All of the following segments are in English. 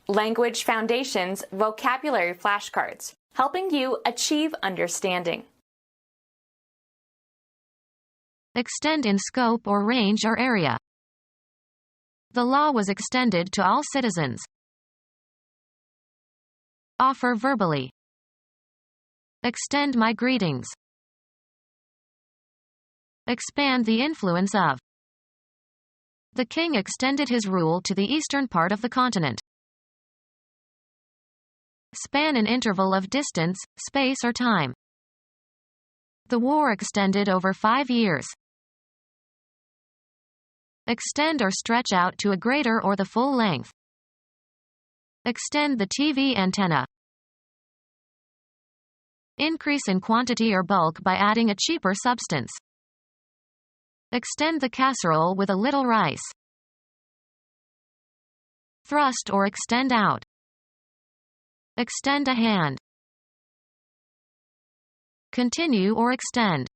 Language Foundations Vocabulary Flashcards, helping you achieve understanding. Extend in scope or range or area. The law was extended to all citizens. Offer verbally. Extend my greetings. Expand the influence of. The king extended his rule to the eastern part of the continent. Span an interval of distance, space or time. The war extended over 5 years. Extend or stretch out to a greater or the full length. Extend the TV antenna. Increase in quantity or bulk by adding a cheaper substance. Extend the casserole with a little rice. Thrust or extend out. Extend a hand. Continue or extend.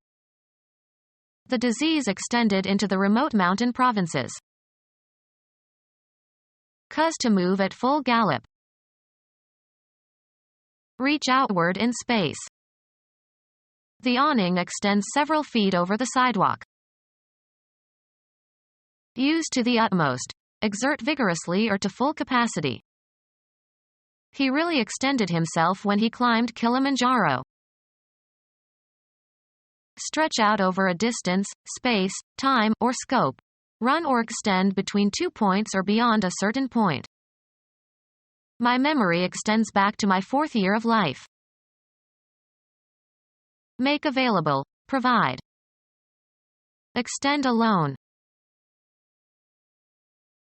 The disease extended into the remote mountain provinces. Cause to move at full gallop. Reach outward in space. The awning extends several feet over the sidewalk. Use to the utmost. Exert vigorously or to full capacity. He really extended himself when he climbed Kilimanjaro. Stretch out over a distance, space, time, or scope. Run or extend between 2 points or beyond a certain point. My memory extends back to my 4th year of life. Make available. Provide. Extend a loan.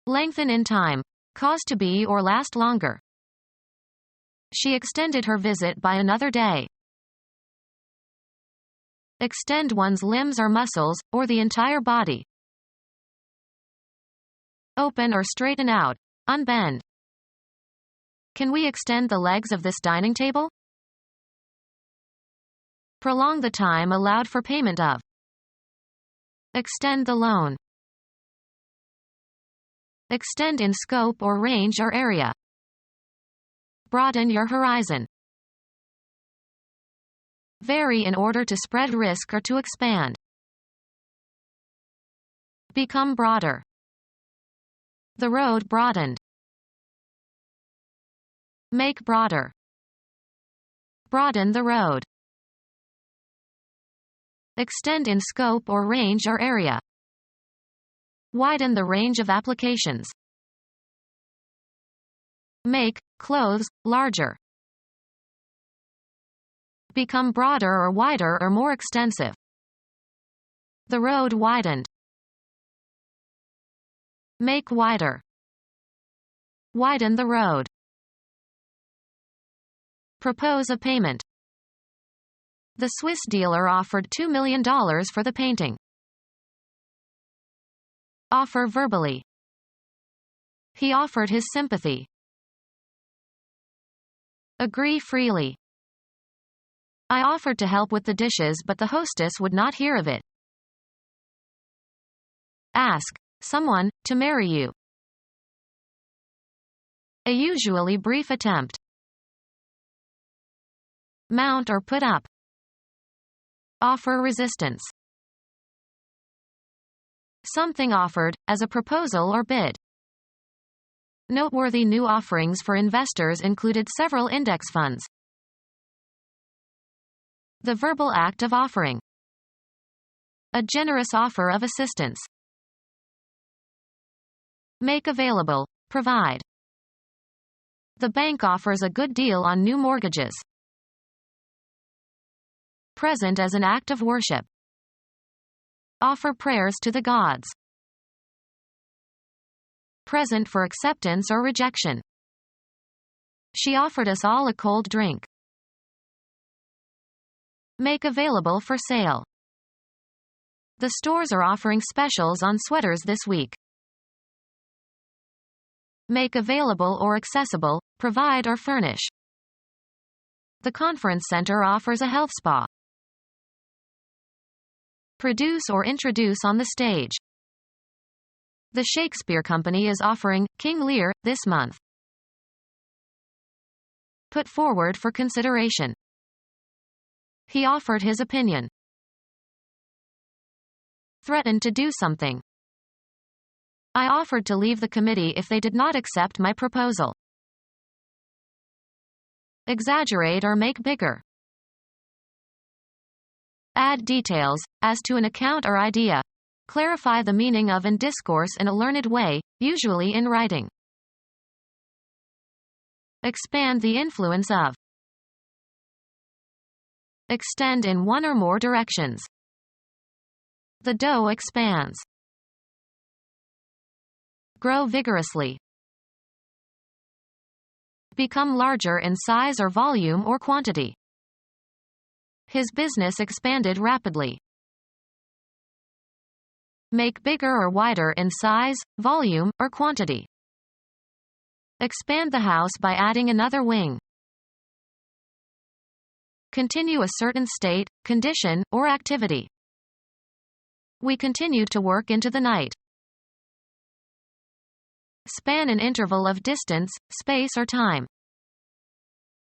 Lengthen in time. Cause to be or last longer. She extended her visit by another day. Extend one's limbs or muscles, or the entire body. Open or straighten out. Unbend. Can we extend the legs of this dining table? Prolong the time allowed for payment of. Extend the loan. Extend in scope or range or area. Broaden your horizon. Vary in order to spread risk or to expand. Become broader. The road broadened. Make broader. Broaden the road. Extend in scope or range or area. Widen the range of applications. Make clothes larger. Become broader or wider or more extensive. The road widened. Make wider. Widen the road. Propose a payment. The Swiss dealer offered $2 million for the painting. Offer verbally. He offered his sympathy. Agree freely. I offered to help with the dishes, but the hostess would not hear of it. Ask someone to marry you. A usually brief attempt. Mount or put up. Offer resistance. Something offered, as a proposal or bid. Noteworthy new offerings for investors included several index funds. The verbal act of offering. A generous offer of assistance. Make available. Provide. The bank offers a good deal on new mortgages. Present as an act of worship. Offer prayers to the gods. Present for acceptance or rejection. She offered us all a cold drink. Make available for sale. The stores are offering specials on sweaters this week. Make available or accessible, provide or furnish. The conference center offers a health spa. Produce or introduce on the stage. The Shakespeare Company is offering King Lear this month. put forward for consideration. He offered his opinion. Threatened to do something. I offered to leave the committee if they did not accept my proposal. Exaggerate or make bigger. Add details, as to an account or idea. Clarify the meaning of and discourse in a learned way, usually in writing. Expand the influence of. Extend in one or more directions. The dough expands. Grow vigorously. Become larger in size or volume or quantity. His business expanded rapidly. Make bigger or wider in size, volume, or quantity. Expand the house by adding another wing. Continue a certain state, condition, or activity. We continued to work into the night. Span an interval of distance, space or time.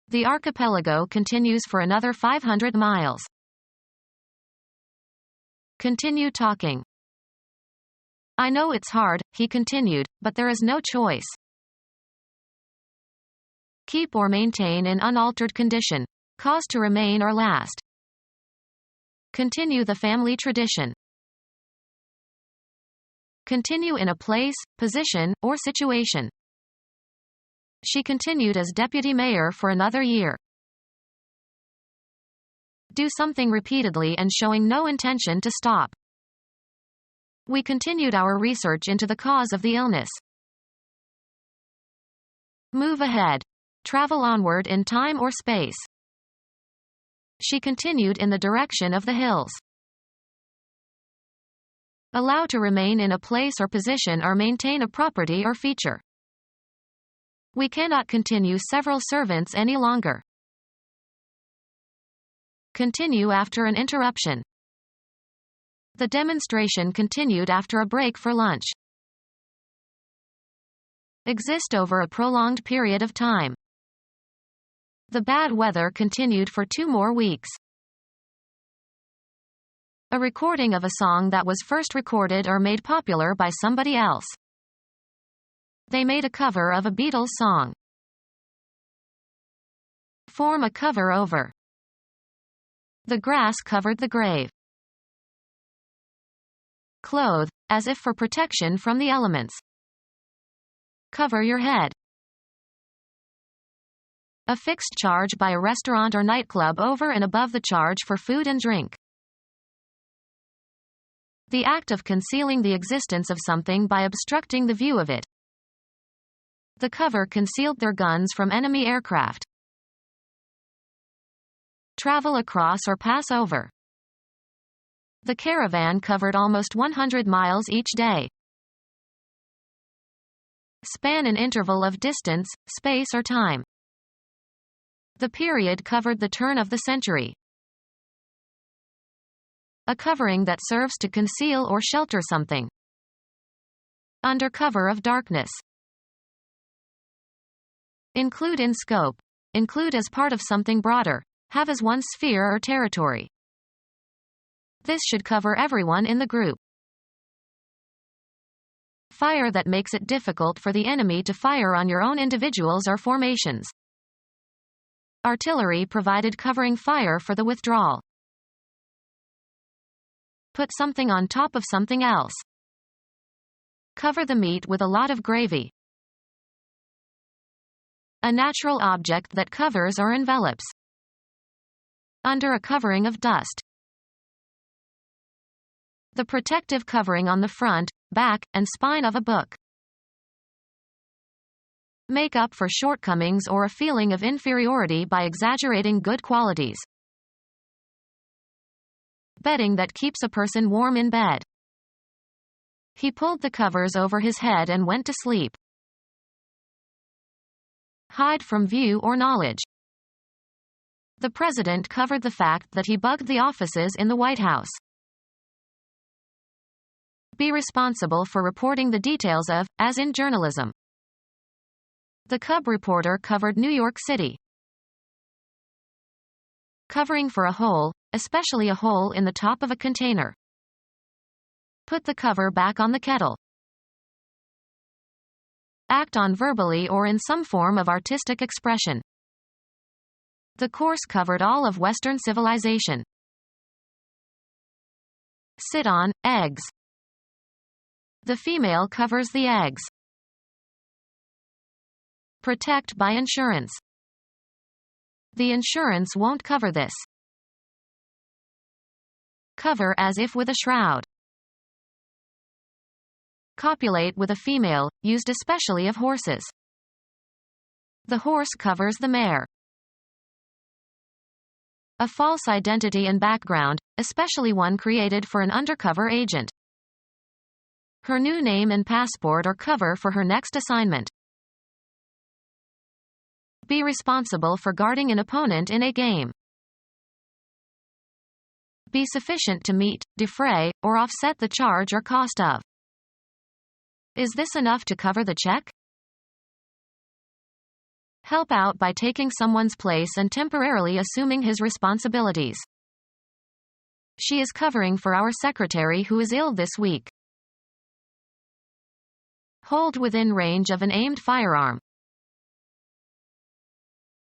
The archipelago continues for another 500 miles. Continue talking. I know it's hard, he continued, but there is no choice. Keep or maintain in unaltered condition. Cause to remain or last. Continue the family tradition. Continue in a place, position, or situation. She continued as deputy mayor for another year. Do something repeatedly and showing no intention to stop. We continued our research into the cause of the illness. Move ahead. Travel onward in time or space. She continued in the direction of the hills. Allow to remain in a place or position or maintain a property or feature. We cannot continue several servants any longer. Continue after an interruption. The demonstration continued after a break for lunch. Exist over a prolonged period of time. The bad weather continued for 2 more weeks. A recording of a song that was first recorded or made popular by somebody else. They made a cover of a Beatles song. Form a cover over. The grass covered the grave. Clothe, as if for protection from the elements. Cover your head. A fixed charge by a restaurant or nightclub over and above the charge for food and drink. The act of concealing the existence of something by obstructing the view of it. The cover concealed their guns from enemy aircraft. Travel across or pass over. The caravan covered almost 100 miles each day. Span an interval of distance, space or time. The period covered the turn of the century. A covering that serves to conceal or shelter something. Under cover of darkness. Include in scope. Include as part of something broader. Have as one sphere or territory. This should cover everyone in the group. Fire that makes it difficult for the enemy to fire on your own individuals or formations. Artillery provided covering fire for the withdrawal. Put something on top of something else. Cover the meat with a lot of gravy. A natural object that covers or envelops. Under a covering of dust. The protective covering on the front, back, and spine of a book. Make up for shortcomings or a feeling of inferiority by exaggerating good qualities. Bedding that keeps a person warm in bed. He pulled the covers over his head and went to sleep. Hide from view or knowledge. The president covered the fact that he bugged the offices in the White House. Be responsible for reporting the details of, as in journalism. The cub reporter covered New York City. covering for a hole, especially a hole in the top of a container. Put the cover back on the kettle. Act on verbally or in some form of artistic expression. The course covered all of Western civilization. Sit on, eggs. The female covers the eggs. Protect by insurance. The insurance won't cover this. Cover as if with a shroud. Copulate with a female, used especially of horses. The horse covers the mare. A false identity and background, especially one created for an undercover agent. Her new name and passport or cover for her next assignment. Be responsible for guarding an opponent in a game. Be sufficient to meet, defray, or offset the charge or cost of. Is this enough to cover the check? Help out by taking someone's place and temporarily assuming his responsibilities. She is covering for our secretary who is ill this week. Hold within range of an aimed firearm.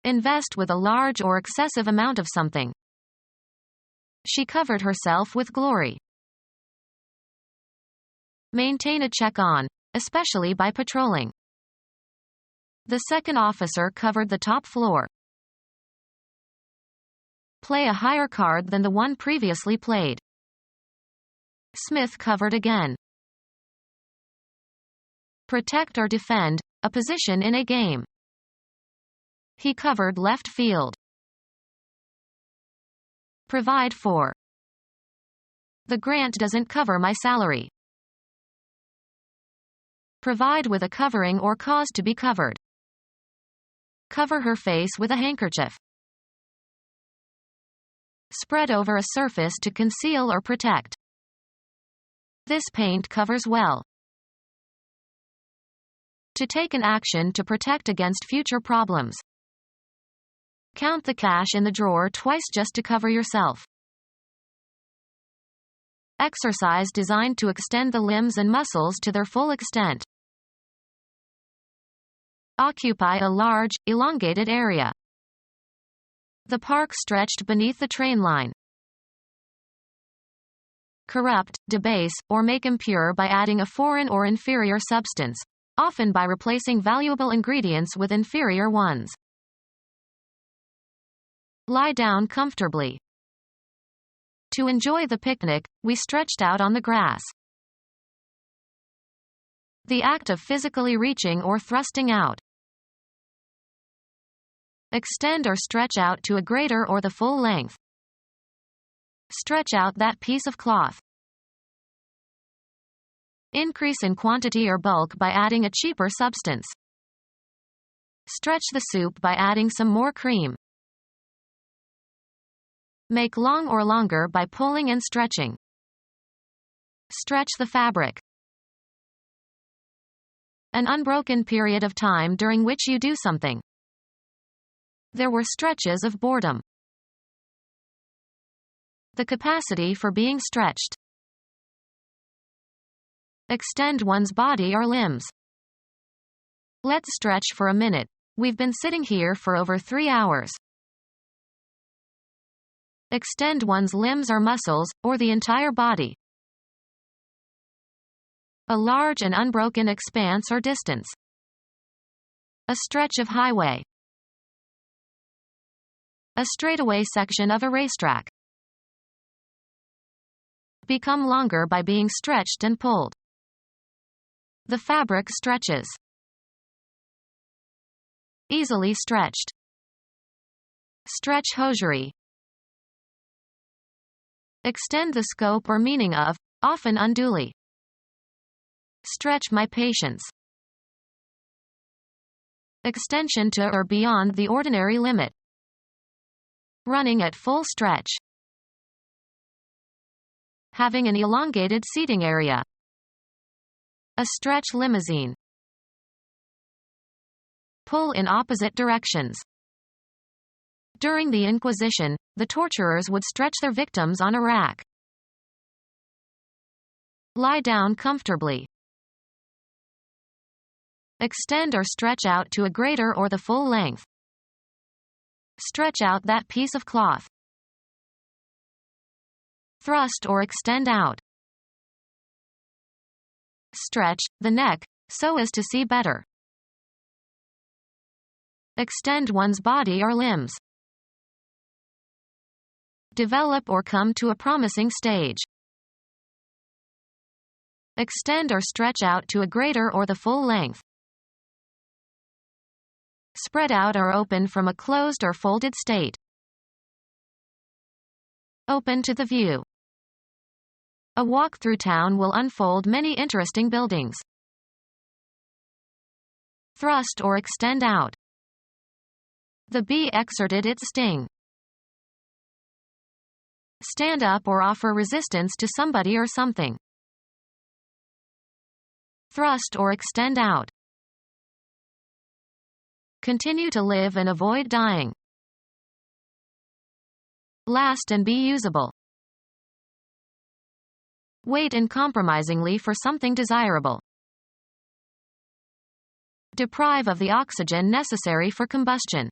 Invest with a large or excessive amount of something. She covered herself with glory. Maintain a check on, especially by patrolling. The second officer covered the top floor. Play a higher card than the one previously played. Smith covered again. Protect or defend, a position in a game. He covered left field. Provide for. The grant doesn't cover my salary. Provide with a covering or cause to be covered. Cover her face with a handkerchief. Spread over a surface to conceal or protect. This paint covers well. To take an action to protect against future problems. Count the cash in the drawer twice just to cover yourself. Exercise designed to extend the limbs and muscles to their full extent. Occupy a large, elongated area. The park stretched beneath the train line. Corrupt, debase, or make impure by adding a foreign or inferior substance, often by replacing valuable ingredients with inferior ones. Lie down comfortably. To enjoy the picnic, we stretched out on the grass. The act of physically reaching or thrusting out. Extend or stretch out to a greater or the full length. Stretch out that piece of cloth. Increase in quantity or bulk by adding a cheaper substance. Stretch the soup by adding some more cream. Make long or longer by pulling and stretching. Stretch the fabric. An unbroken period of time during which you do something. There were stretches of boredom. The capacity for being stretched. Extend one's body or limbs. Let's stretch for a minute. We've been sitting here for over 3 hours. Extend one's limbs or muscles, or the entire body. A large and unbroken expanse or distance. A stretch of highway. A straightaway section of a racetrack. Become longer by being stretched and pulled. The fabric stretches. Easily stretched. Stretch hosiery. Extend the scope or meaning of, often unduly. Stretch my patience. Extension to or beyond the ordinary limit. Running at full stretch. Having an elongated seating area. A stretch limousine. Pull in opposite directions. During the Inquisition, the torturers would stretch their victims on a rack. Lie down comfortably. Extend or stretch out to a greater or the full length. Stretch out that piece of cloth. Thrust or extend out. Stretch the neck so as to see better. Extend one's body or limbs. Develop or come to a promising stage. Extend or stretch out to a greater or the full length. Spread out or open from a closed or folded state. Open to the view. A walk through town will unfold many interesting buildings. Thrust or extend out. The bee exerted its sting. Stand up or offer resistance to somebody or something. Thrust or extend out. Continue to live and avoid dying. Last and be usable. Wait uncompromisingly for something desirable. Deprive of the oxygen necessary for combustion.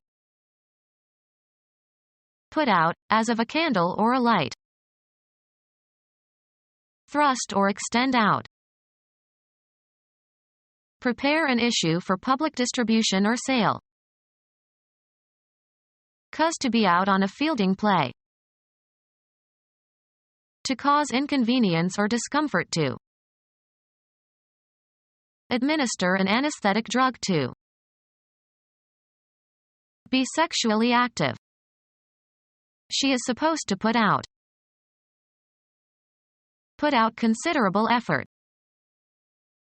Put out, as of a candle or a light. Thrust or extend out. Prepare an issue for public distribution or sale. Cause to be out on a fielding play. To cause inconvenience or discomfort to. Administer an anesthetic drug to. Be sexually active. She is supposed to put out. Put out considerable effort.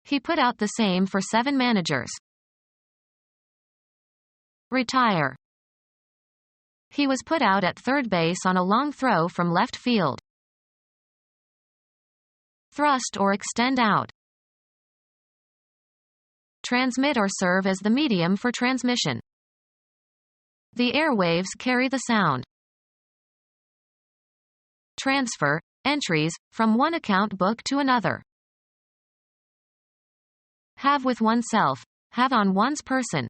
He put out the same for 7 managers. Retire. He was put out at third base on a long throw from left field. Thrust or extend out. Transmit or serve as the medium for transmission. The airwaves carry the sound. Transfer, entries, from one account book to another. Have with oneself, have on one's person.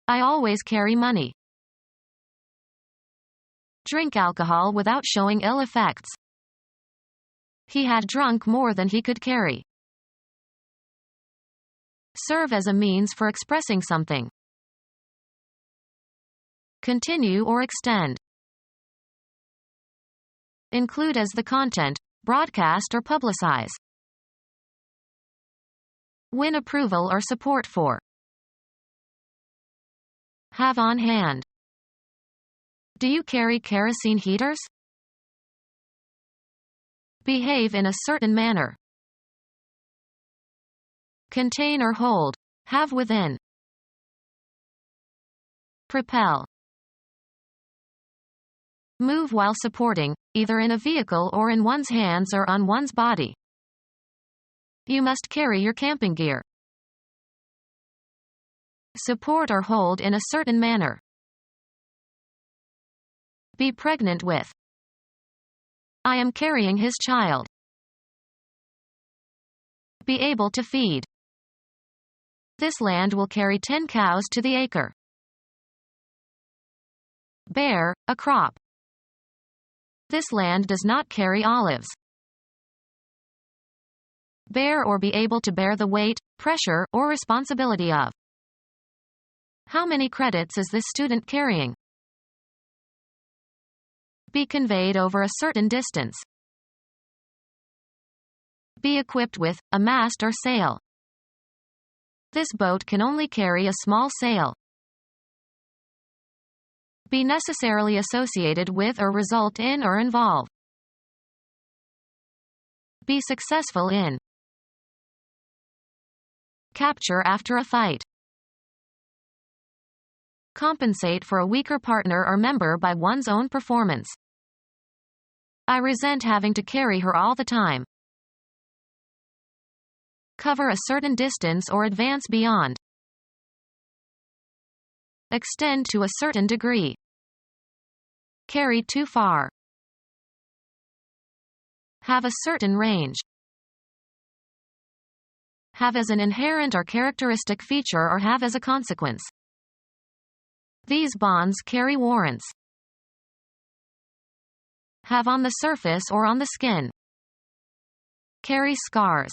I always carry money. Drink alcohol without showing ill effects. He had drunk more than he could carry. Serve as a means for expressing something. Continue or extend. Include as the content, broadcast or publicize. Win approval or support for. Have on hand. Do you carry kerosene heaters? Behave in a certain manner. Contain or hold, have within. Propel. Move while supporting, either in a vehicle or in one's hands or on one's body. You must carry your camping gear. Support or hold in a certain manner. Be pregnant with. I am carrying his child. Be able to feed. This land will carry 10 cows to the acre. Bear, a crop. This land does not carry olives. Bear or be able to bear the weight, pressure, or responsibility of. How many credits is this student carrying? Be conveyed over a certain distance. Be equipped with a mast or sail. This boat can only carry a small sail. Be necessarily associated with or result in or involve. Be successful in. Capture after a fight. Compensate for a weaker partner or member by one's own performance. I resent having to carry her all the time. Cover a certain distance or advance beyond. Extend to a certain degree. Carry too far. Have a certain range. Have as an inherent or characteristic feature or have as a consequence. These bonds carry warrants. Have on the surface or on the skin. Carry scars.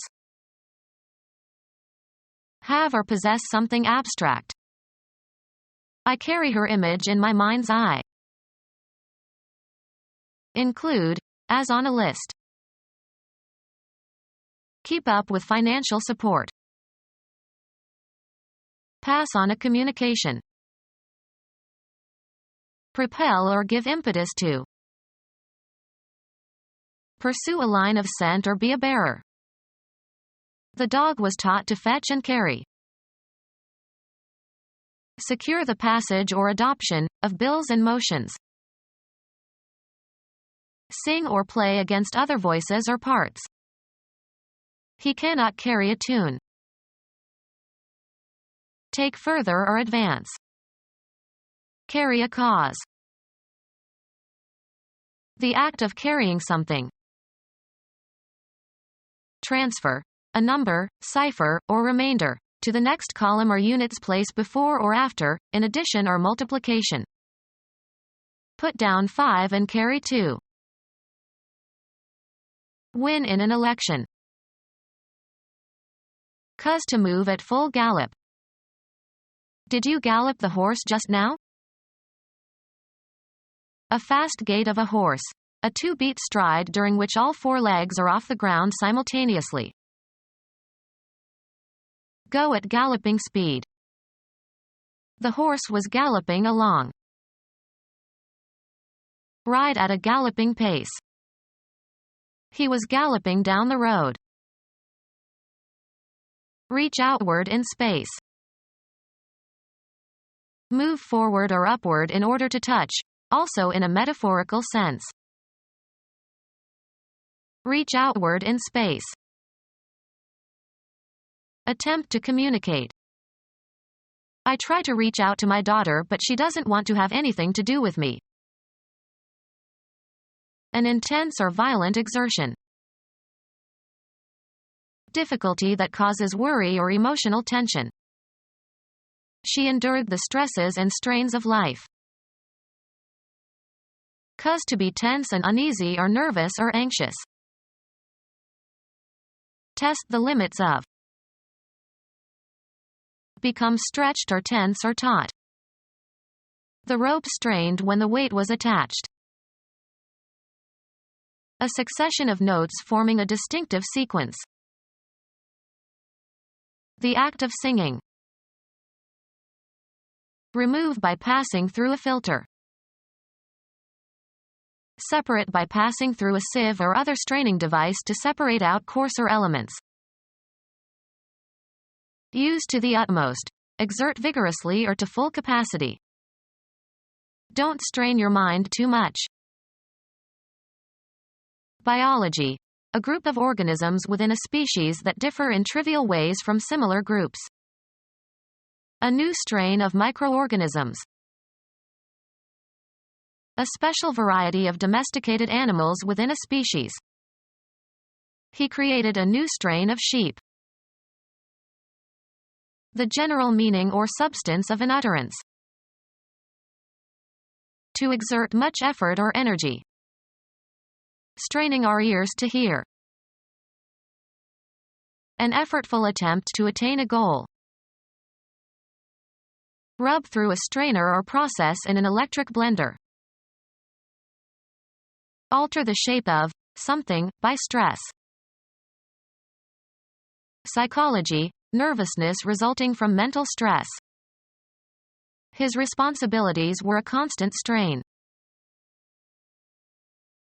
Have or possess something abstract. I carry her image in my mind's eye. Include, as on a list. Keep up with financial support. Pass on a communication. Propel or give impetus to. Pursue a line of scent or be a bearer. The dog was taught to fetch and carry. Secure the passage or adoption of bills and motions. Sing or play against other voices or parts. He cannot carry a tune. Take further or advance. Carry a cause. The act of carrying something. Transfer a number, cipher, or remainder to the next column or unit's place before or after, in addition or multiplication. Put down 5 and carry 2. Win in an election. Cause to move at full gallop. Did you gallop the horse just now? A fast gait of a horse. A 2-beat stride during which all 4 legs are off the ground simultaneously. Go at galloping speed. The horse was galloping along. Ride at a galloping pace. He was galloping down the road. Reach outward in space. Move forward or upward in order to touch, also in a metaphorical sense. Reach outward in space. Attempt to communicate. I try to reach out to my daughter, but she doesn't want to have anything to do with me. An intense or violent exertion. Difficulty that causes worry or emotional tension. She endured the stresses and strains of life. Cause to be tense and uneasy or nervous or anxious. Test the limits of. Become stretched or tense or taut. The rope strained when the weight was attached. A succession of notes forming a distinctive sequence. The act of singing. Remove by passing through a filter. Separate by passing through a sieve or other straining device to separate out coarser elements. Use to the utmost. Exert vigorously or to full capacity. Don't strain your mind too much. Biology. A group of organisms within a species that differ in trivial ways from similar groups. A new strain of microorganisms. A special variety of domesticated animals within a species. He created a new strain of sheep. The general meaning or substance of an utterance. To exert much effort or energy. Straining our ears to hear. An effortful attempt to attain a goal. Rub through a strainer or process in an electric blender. Alter the shape of something by stress. Psychology. Nervousness resulting from mental stress. His responsibilities were a constant strain.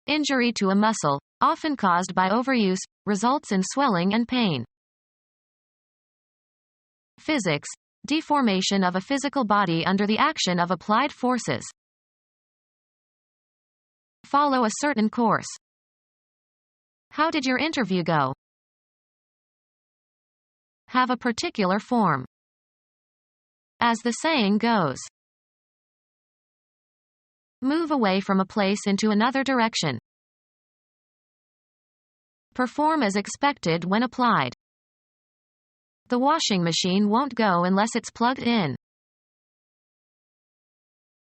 Injury to a muscle, often caused by overuse, results in swelling and pain. Physics. Deformation of a physical body under the action of applied forces. Follow a certain course. How did your interview go? Have a particular form. As the saying goes. Move away from a place into another direction. Perform as expected when applied. The washing machine won't go unless it's plugged in.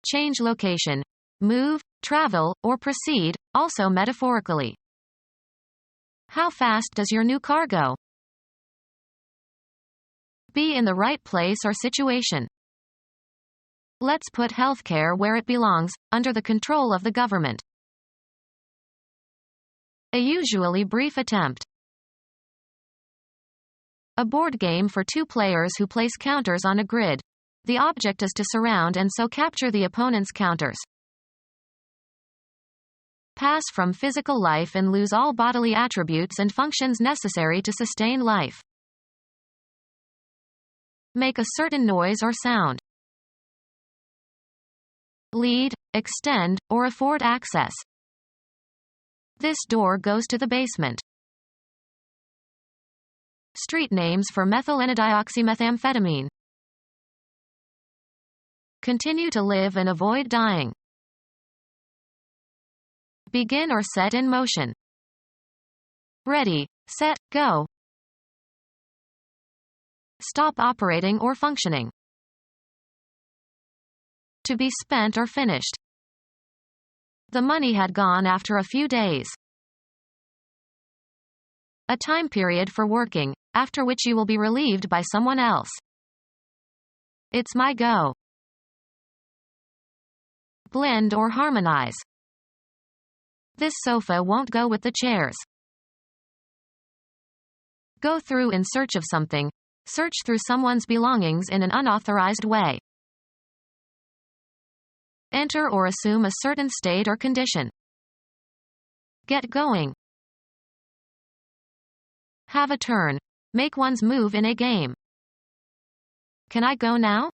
Change location. Move, travel, or proceed, also metaphorically. How fast does your new car go? Be in the right place or situation. Let's put healthcare where it belongs, under the control of the government. A usually brief attempt. A board game for two players who place counters on a grid. The object is to surround and so capture the opponent's counters. Pass from physical life and lose all bodily attributes and functions necessary to sustain life. Make a certain noise or sound. Lead, extend, or afford access. This door goes to the basement. Street names for methylenedioxymethamphetamine. Continue to live and avoid dying. Begin or set in motion. Ready, set, go. Stop operating or functioning. To be spent or finished. The money had gone after a few days. A time period for working, after which you will be relieved by someone else. It's my go. Blend or harmonize. This sofa won't go with the chairs. Go through in search of something. Search through someone's belongings in an unauthorized way. Enter or assume a certain state or condition. Get going. Have a turn. Make one's move in a game. Can I go now?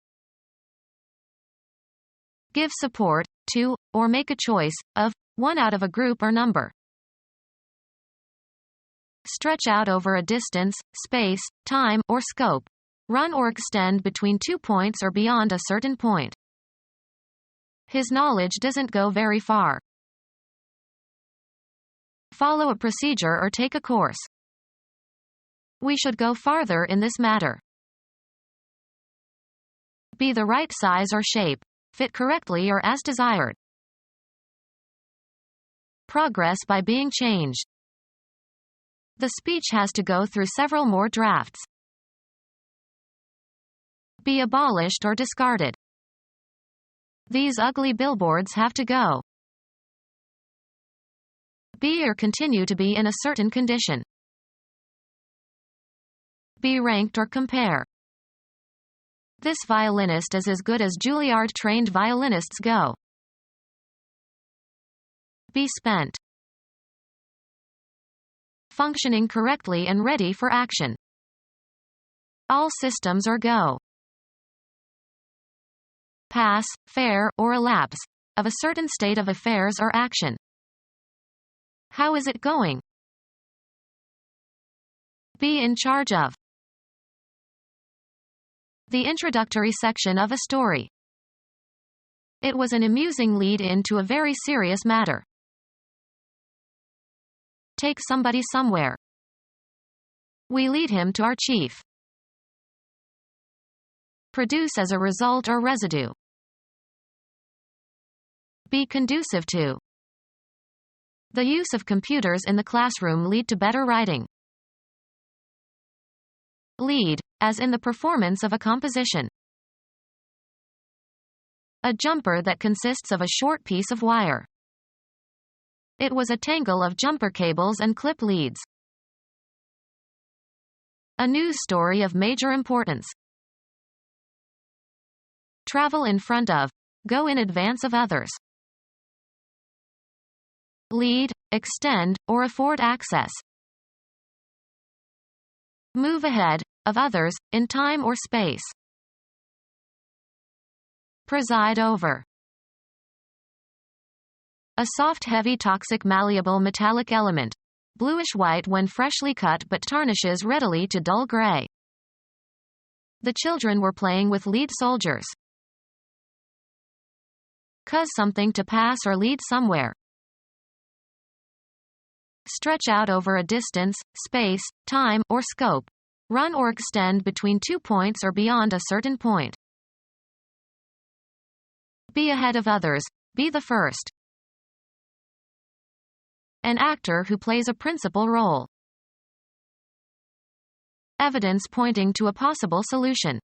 Give support to, or make a choice of, one out of a group or number. Stretch out over a distance, space, time, or scope. Run or extend between 2 points or beyond a certain point. His knowledge doesn't go very far. Follow a procedure or take a course. We should go farther in this matter. Be the right size or shape. Fit correctly or as desired. Progress by being changed. The speech has to go through several more drafts. Be abolished or discarded. These ugly billboards have to go. Be or continue to be in a certain condition. Be ranked or compare. This violinist is as good as Juilliard-trained violinists go. Be spent. Functioning correctly and ready for action. All systems are go. Pass, fair, or elapse, of a certain state of affairs or action. How is it going? Be in charge of. The introductory section of a story. It was an amusing lead-in to a very serious matter. Take somebody somewhere. We lead him to our chief. Produce as a result or residue. Be conducive to. The use of computers in the classroom lead to better writing. Lead, as in the performance of a composition. A jumper that consists of a short piece of wire. It was a tangle of jumper cables and clip leads. A news story of major importance. Travel in front of. Go in advance of others. Lead, extend, or afford access. Move ahead of others, in time or space. Preside over. A soft, heavy, toxic, malleable metallic element. Bluish-white when freshly cut but tarnishes readily to dull gray. The children were playing with lead soldiers. Cause something to pass or lead somewhere. Stretch out over a distance, space, time, or scope. Run or extend between 2 points or beyond a certain point. Be ahead of others. Be the first. An actor who plays a principal role. Evidence pointing to a possible solution.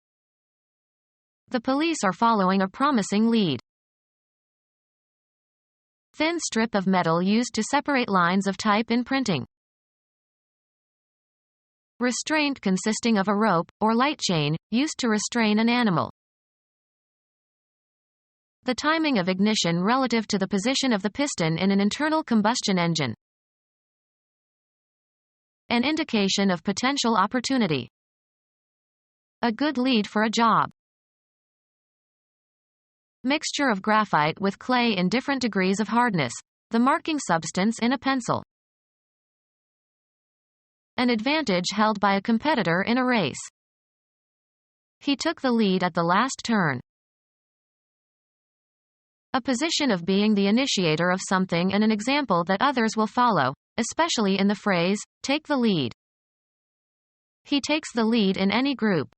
The police are following a promising lead. Thin strip of metal used to separate lines of type in printing. Restraint consisting of a rope, or light chain, used to restrain an animal. The timing of ignition relative to the position of the piston in an internal combustion engine. An indication of potential opportunity. A good lead for a job. Mixture of graphite with clay in different degrees of hardness. The marking substance in a pencil. An advantage held by a competitor in a race. He took the lead at the last turn. A position of being the initiator of something and an example that others will follow, especially in the phrase, take the lead. He takes the lead in any group.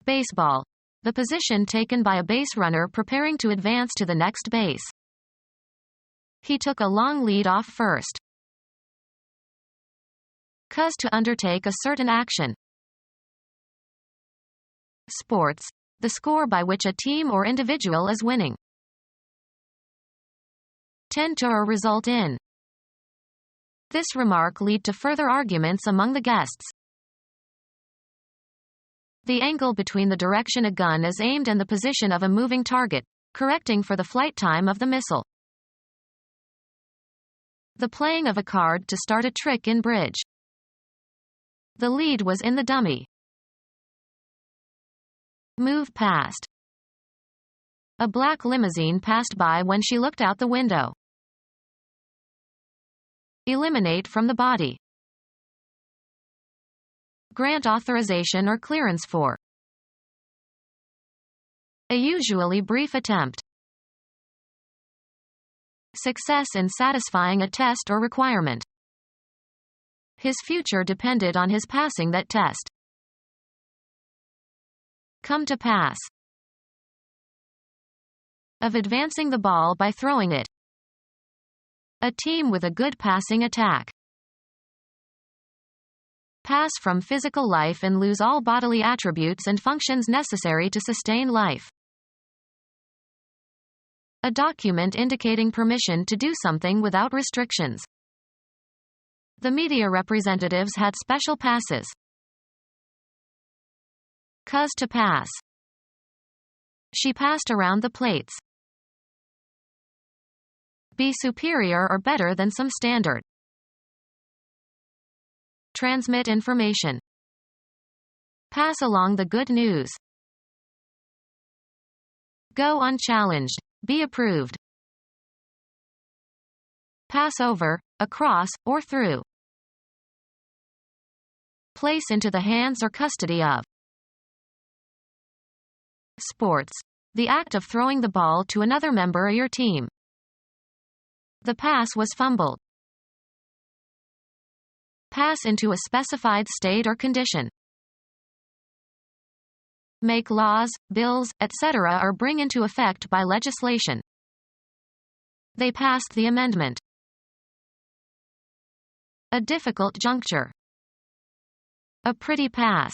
Baseball. The position taken by a base runner preparing to advance to the next base. He took a long lead off first. Cause to undertake a certain action. Sports. The score by which a team or individual is winning. Tend to or result in. This remark lead to further arguments among the guests. The angle between the direction a gun is aimed and the position of a moving target, correcting for the flight time of the missile. The playing of a card to start a trick in bridge. The lead was in the dummy. Move past. A black limousine passed by when she looked out the window. Eliminate from the body. Grant authorization or clearance for. A usually brief attempt. Success in satisfying a test or requirement. His future depended on his passing that test. Come to pass. Of advancing the ball by throwing it. A team with a good passing attack. Pass from physical life and lose all bodily attributes and functions necessary to sustain life. A document indicating permission to do something without restrictions. The media representatives had special passes. Cause to pass. She passed around the plates. Be superior or better than some standard. Transmit information. Pass along the good news. Go unchallenged. Be approved. Pass over, across, or through. Place into the hands or custody of. Sports. The act of throwing the ball to another member of your team. The pass was fumbled. Pass into a specified state or condition. Make laws, bills, etc. or bring into effect by legislation. They passed the amendment. A difficult juncture. A pretty pass.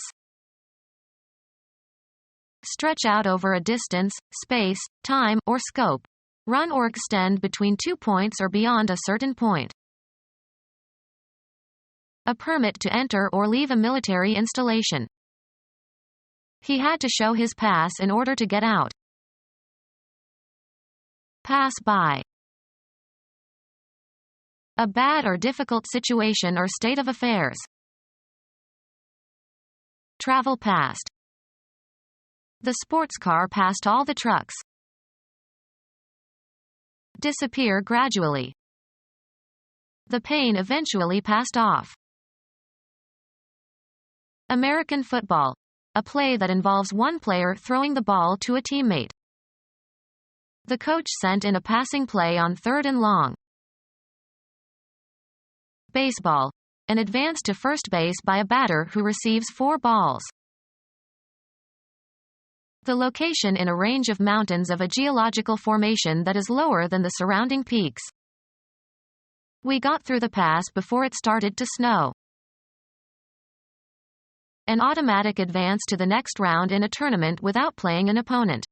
Stretch out over a distance, space, time, or scope. Run or extend between 2 points or beyond a certain point. A permit to enter or leave a military installation. He had to show his pass in order to get out. Pass by. A bad or difficult situation or state of affairs. Travel past. The sports car passed all the trucks. Disappear gradually. The pain eventually passed off. American football. A play that involves one player throwing the ball to a teammate. The coach sent in a passing play on 3rd and long. Baseball. An advance to first base by a batter who receives 4 balls. The location in a range of mountains of a geological formation that is lower than the surrounding peaks. We got through the pass before it started to snow. An automatic advance to the next round in a tournament without playing an opponent.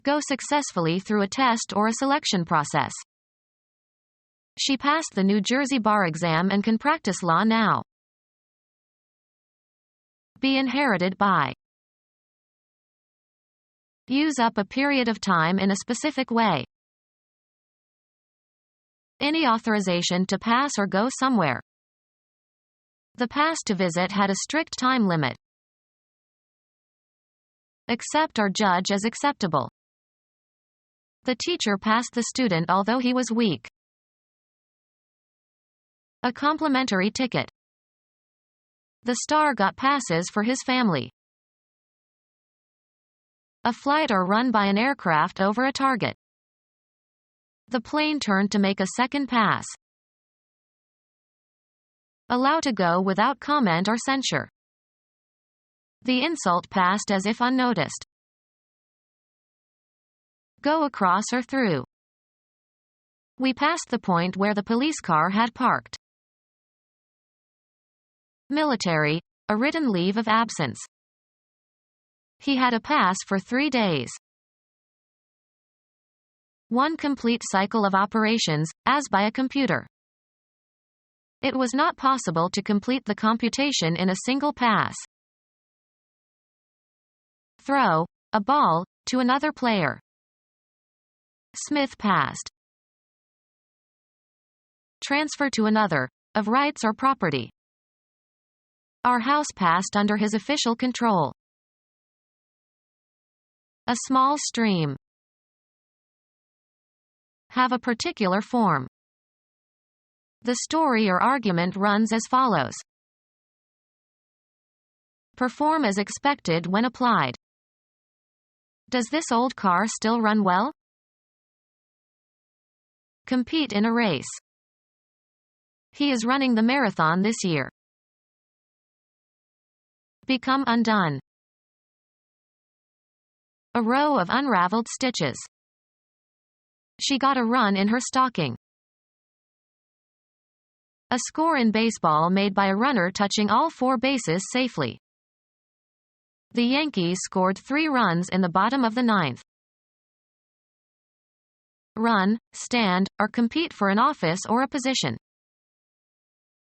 Go successfully through a test or a selection process. She passed the New Jersey bar exam and can practice law now. Be inherited by. Use up a period of time in a specific way. Any authorization to pass or go somewhere. The pass to visit had a strict time limit. Accept or judge as acceptable. The teacher passed the student although he was weak. A complimentary ticket. The star got passes for his family. A flight or run by an aircraft over a target. The plane turned to make a second pass. Allow to go without comment or censure. The insult passed as if unnoticed. Go across or through. We passed the point where the police car had parked. Military, a written leave of absence. He had a pass for 3 days. One complete cycle of operations, as by a computer. It was not possible to complete the computation in a single pass. Throw, a ball, to another player. Smith passed. Transfer to another, of rights or property. Our house passed under his official control. A small stream. Have a particular form. The story or argument runs as follows. Perform as expected when applied. Does this old car still run well? Compete in a race. He is running the marathon this year. Become undone. A row of unraveled stitches. She got a run in her stocking. A score in baseball made by a runner touching all 4 bases safely. The Yankees scored 3 runs in the bottom of the 9th. Run, stand, or compete for an office or a position.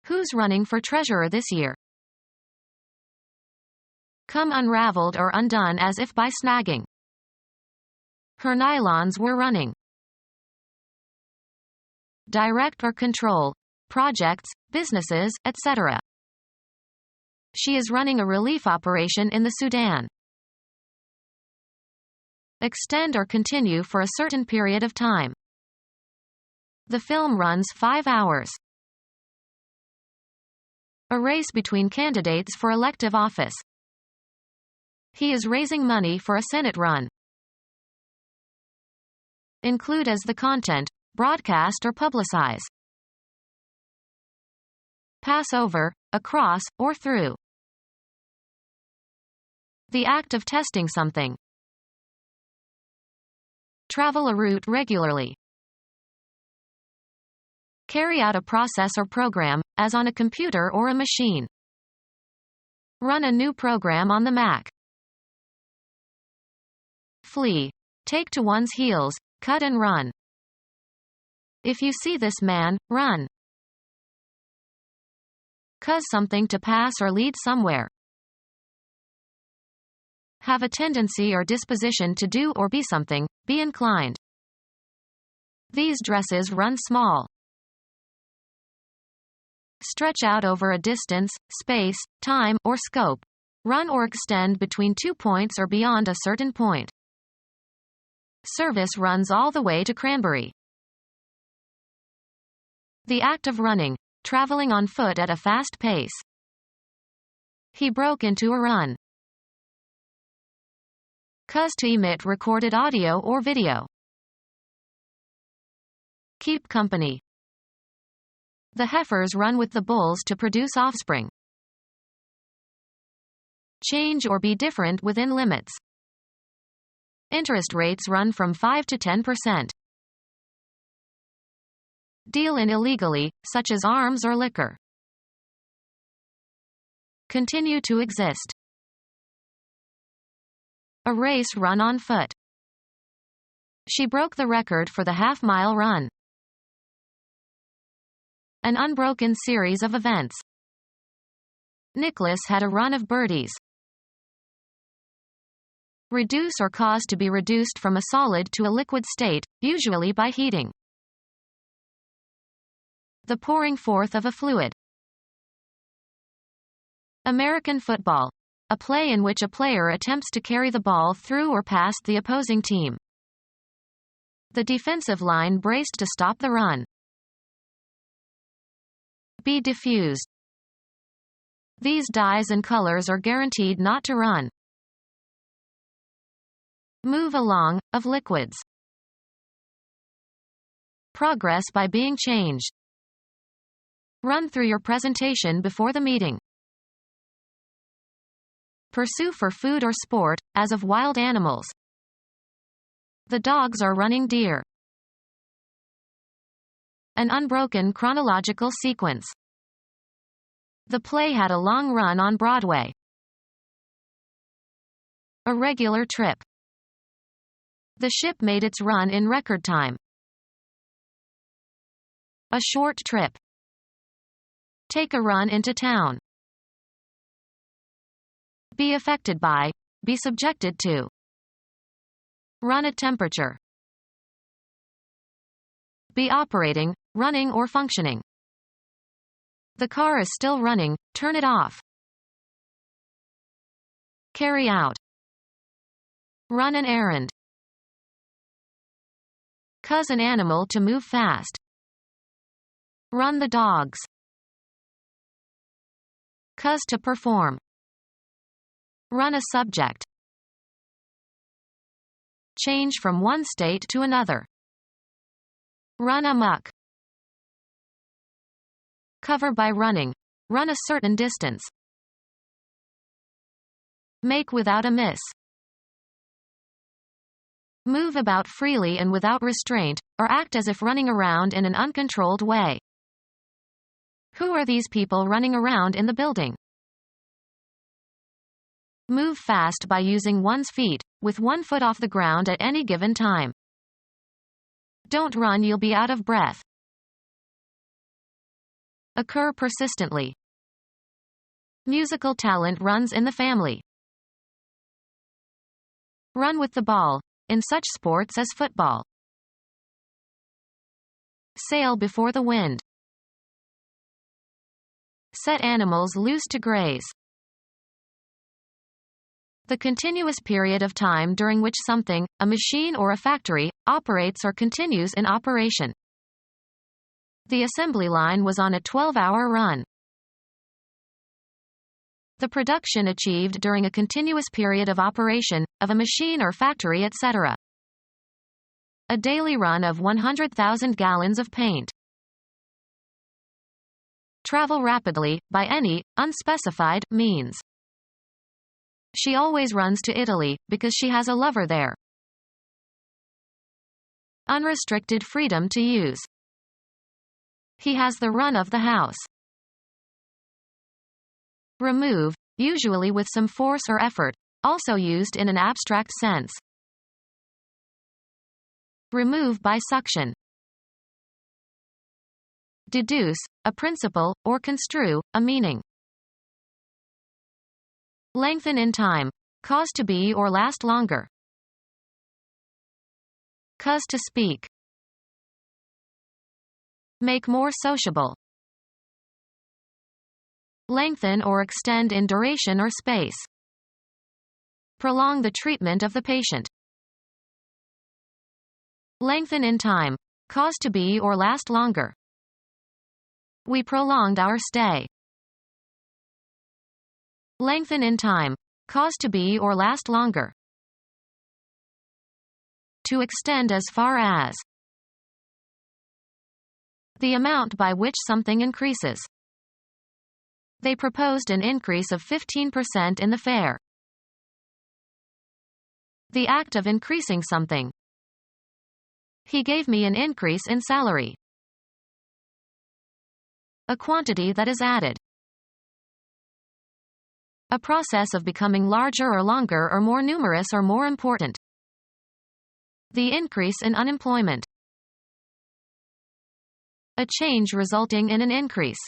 Who's running for treasurer this year? Come unraveled or undone as if by snagging. Her nylons were running. Direct or control, projects, businesses, etc. She is running a relief operation in the Sudan. Extend or continue for a certain period of time. The film runs 5 hours. A race between candidates for elective office. He is raising money for a Senate run. Include as the content, broadcast or publicize. Pass over, across, or through. The act of testing something. Travel a route regularly. Carry out a process or program, as on a computer or a machine. Run a new program on the Mac. Flee. Take to one's heels, cut and run. If you see this man, run. Cause something to pass or lead somewhere. Have a tendency or disposition to do or be something, be inclined. These dresses run small. Stretch out over a distance, space, time, or scope. Run or extend between 2 points or beyond a certain point. Service runs all the way to Cranberry. The act of running, traveling on foot at a fast pace. He broke into a run. Cause to emit recorded audio or video. Keep company. The heifers run with the bulls to produce offspring. Change or be different within limits. Interest rates run from 5 to 10%. Deal in illegally, such as arms or liquor. Continue to exist. A race run on foot. She broke the record for the half-mile run. An unbroken series of events. Nicholas had a run of birdies. Reduce or cause to be reduced from a solid to a liquid state, usually by heating. The pouring forth of a fluid. American football. A play in which a player attempts to carry the ball through or past the opposing team. The defensive line braced to stop the run. Be diffused. These dyes and colors are guaranteed not to run. Move along, of liquids. Progress by being changed. Run through your presentation before the meeting. Pursue for food or sport, as of wild animals. The dogs are running deer. An unbroken chronological sequence. The play had a long run on Broadway. A regular trip. The ship made its run in record time. A short trip. Take a run into town. Be affected by, be subjected to. Run at temperature. Be operating, running or functioning. The car is still running, turn it off. Carry out. Run an errand. Cause an animal to move fast. Run the dogs. Cause to perform. Run a subject. Change from one state to another. Run amok. Cover by running. Run a certain distance. Make without a miss. Move about freely and without restraint, or act as if running around in an uncontrolled way. Who are these people running around in the building? Move fast by using one's feet, with one foot off the ground at any given time. Don't run, you'll be out of breath. Occur persistently. Musical talent runs in the family. Run with the ball, in such sports as football. Sail before the wind. Set animals loose to graze. The continuous period of time during which something, a machine or a factory, operates or continues in operation. The assembly line was on a 12-hour run. The production achieved during a continuous period of operation, of a machine or factory, etc. A daily run of 100,000 gallons of paint. Travel rapidly, by any, unspecified, means. She always runs to Italy, because she has a lover there. Unrestricted freedom to use. He has the run of the house. Remove, usually with some force or effort, also used in an abstract sense. Remove by suction. Deduce, a principle, or construe, a meaning. Lengthen in time, cause to be or last longer. Cause to speak. Make more sociable. Lengthen or extend in duration or space. Prolong the treatment of the patient. Lengthen in time, cause to be or last longer. We prolonged our stay. Lengthen in time, cause to be or last longer. to extend as far as. The amount by which something increases. They proposed an increase of 15% in the fare. The act of increasing something. He gave me an increase in salary. A quantity that is added. A process of becoming larger or longer or more numerous or more important. The increase in unemployment. A change resulting in an increase.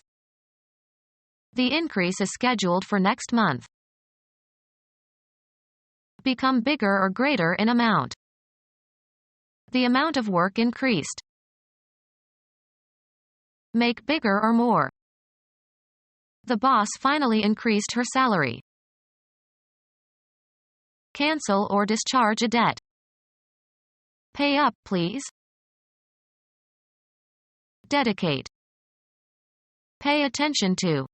The increase is scheduled for next month. Become bigger or greater in amount. The amount of work increased. Make bigger or more. The boss finally increased her salary. Cancel or discharge a debt. Pay up, please. Dedicate. Pay attention to.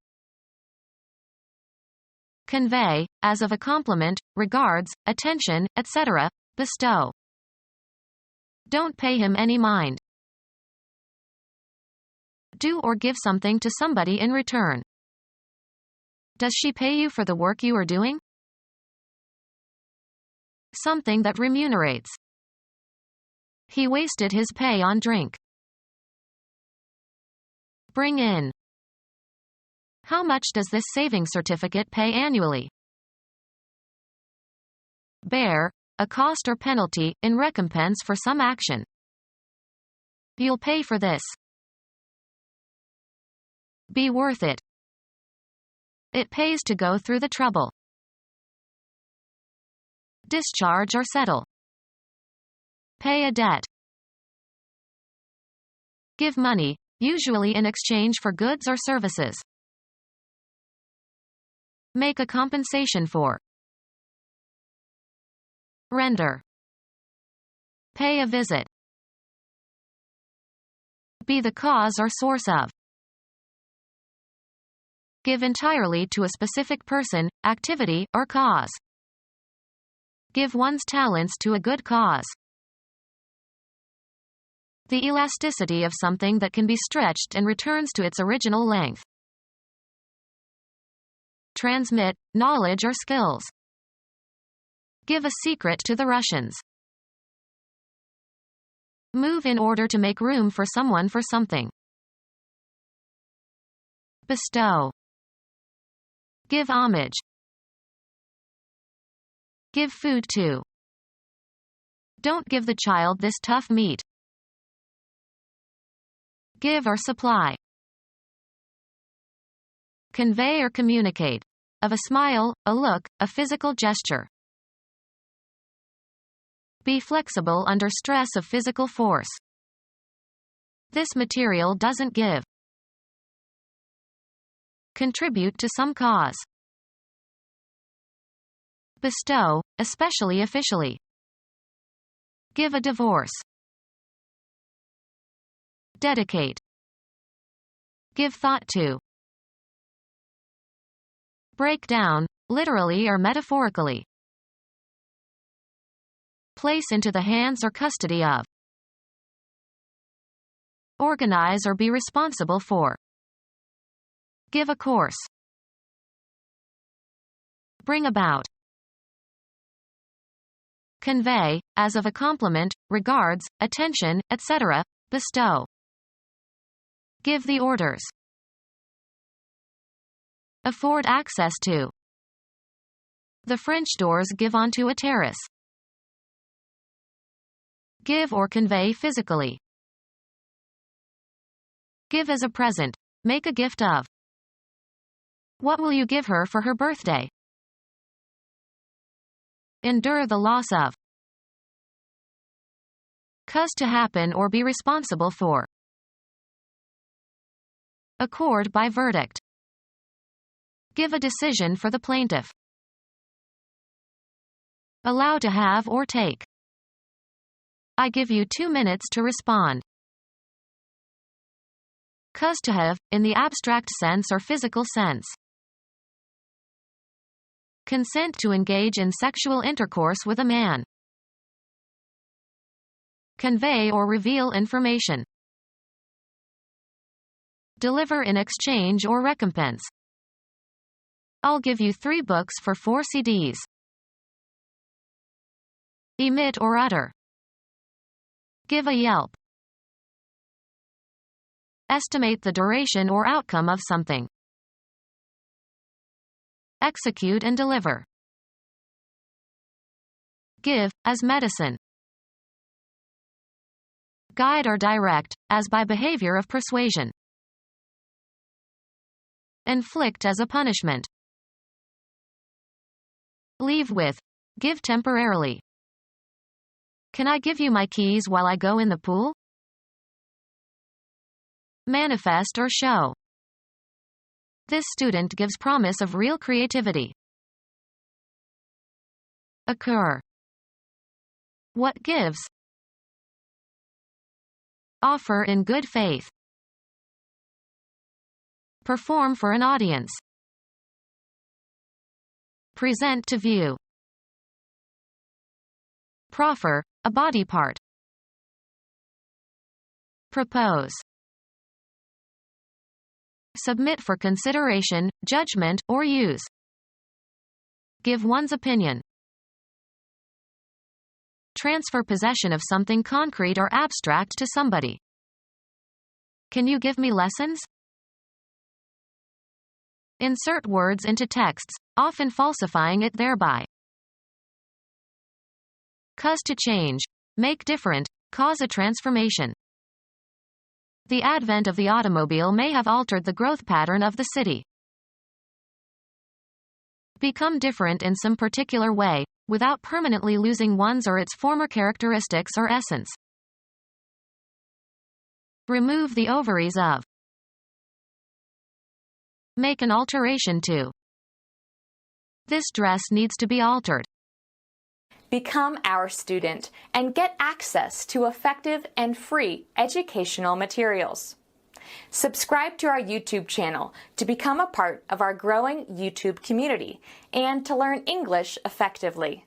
Convey, as of a compliment, regards, attention, etc., bestow. Don't pay him any mind. Do or give something to somebody in return. Does she pay you for the work you are doing? Something that remunerates. He wasted his pay on drink. Bring in. How much does this savings certificate pay annually? Bear, a cost or penalty, in recompense for some action. You'll pay for this. Be worth it. It pays to go through the trouble. Discharge or settle. Pay a debt. Give money, usually in exchange for goods or services. Make a compensation for. Render. Pay a visit. Be the cause or source of. Give entirely to a specific person, activity, or cause. Give one's talents to a good cause. The elasticity of something that can be stretched and returns to its original length. Transmit, knowledge or skills. Give a secret to the Russians. Move in order to make room for someone for something. Bestow. Give homage. Give food to. Don't give the child this tough meat. Give or supply. Convey or communicate. Of a smile, a look, a physical gesture. Be flexible under stress of physical force. This material doesn't give. Contribute to some cause. Bestow, especially officially. Give a divorce. Dedicate. Give thought to. Break down, literally or metaphorically. Place into the hands or custody of. Organize or be responsible for. Give a course. Bring about. Convey, as of a compliment, regards, attention, etc., bestow. Give the orders. Afford access to. The French doors give onto a terrace. Give or convey physically. Give as a present. Make a gift of. What will you give her for her birthday? Endure the loss of. Cause to happen or be responsible for. Accord by verdict. Give a decision for the plaintiff. Allow to have or take. I give you 2 minutes to respond. Cause to have, in the abstract sense or physical sense. Consent to engage in sexual intercourse with a man. convey or reveal information. Deliver in exchange or recompense. I'll give you 3 books for 4 CDs. Emit or utter. Give a yelp. Estimate the duration or outcome of something. Execute and deliver. Give, as medicine. Guide or direct, as by behavior of persuasion. Inflict as a punishment. Leave with. Give temporarily. Can I give you my keys while I go in the pool? Manifest or show. This student gives promise of real creativity. Occur. What gives? Offer in good faith. Perform for an audience. Present to view. Proffer, a body part. Propose. Submit for consideration, judgment, or use. Give one's opinion. Transfer possession of something concrete or abstract to somebody. Can you give me lessons? Insert words into texts, often falsifying it thereby. Cause to change. Make different. Cause a transformation. The advent of the automobile may have altered the growth pattern of the city. Become different in some particular way, without permanently losing one's or its former characteristics or essence. Remove the ovaries of. Make an alteration to. This dress needs to be altered. Become our student and get access to effective and free educational materials. Subscribe to our YouTube channel to become a part of our growing YouTube community and to learn English effectively.